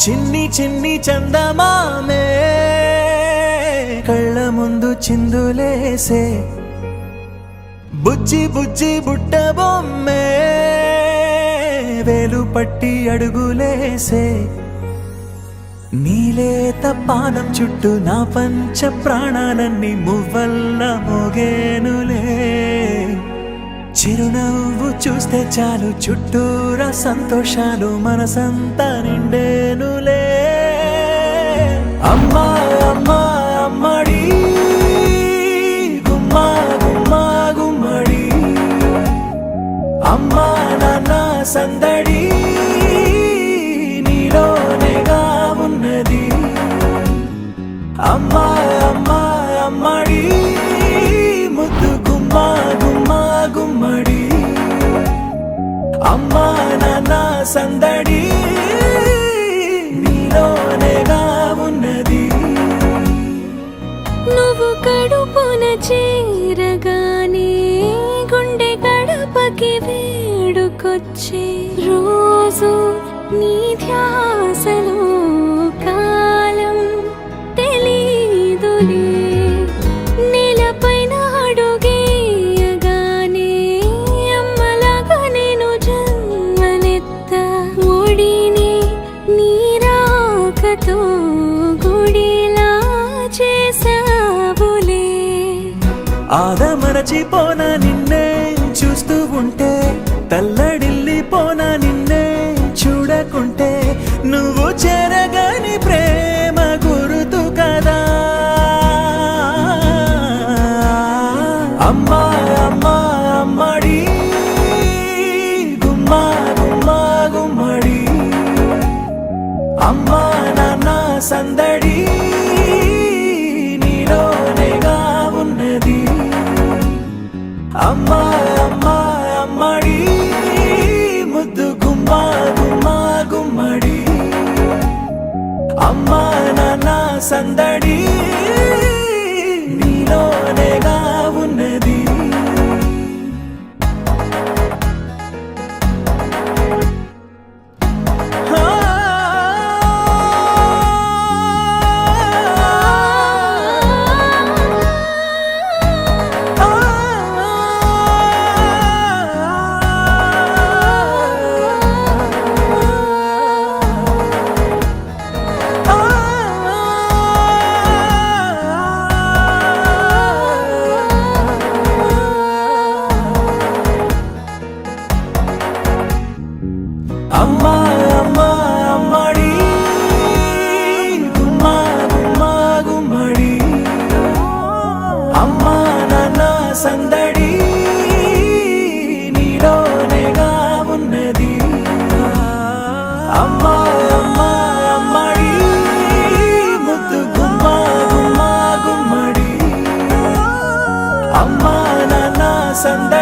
చిన్ని చిన్ని చందమామే కళ్ళ ముందు చిందులేసే బుజ్జి బుజ్జి బుట్ట బొమ్మే వేలు పట్టి అడుగులేసే నీలేత పానం చుట్టూ నా పంచ ప్రాణాలన్నీ మువ్వల్ల మోగేనులే చిరునవ్వు చూస్తే చాలు చుట్టూరా సంతోషాలు మనసంతా నిండేనులే అమ్మా అమ్మా అమ్మడి గుమ్మా గుమ్మా గుమ్మడి అమ్మా నాన్న సందడి నీలోనేగా ఉన్నది అమ్మా అమ్మా అమ్మడి ముద్దు గుమ్మా గుమ్మా గుమ్మడి అమ్మా నాన్న సందడి నీలోనేగా ఉన్నది నువ్వు కడుపున చేరగానే గుండె గడపకి వేడుకొచ్చే రోజు నీ ధ్యాసలో కాలం తెలీదులే నేలపైన అడుగేయగానే అమ్మలాగా నేను జన్మనెత్త ఒడిని నీ రాకతో గుడిలా చేసావులే ఆదమరచిపోన నిన్నే చూస్తూ ఉంటే తల్లడిల్లిపోన నిన్నే చూడకుంటే నువ్వు చెరగని ప్రేమ గురుతు కదా అమ్మా అమ్మా అమ్మడి గుమ్మా గుమ్మా గుమ్మడి అమ్మా నాన్న సందడి నీలోనేగా ఉన్నది అమ్మా అమ్మా అమ్మడి ముద్దు గుమ్మా గుమ్మా గుమ్మడి అమ్మా నాన్న సందడి నీలోనేగా ఉన్నది అమ్మా అమ్మా అమ్మడి గుమ్మా గుమ్మా గుమ్మడి అమ్మా నాన్న సందడి నీలోనేగా ఉన్నది అమ్మా అమ్మా అమ్మడి ముద్దు గుమ్మా గుమ్మా గుమ్మడి అమ్మా నాన్న సందడి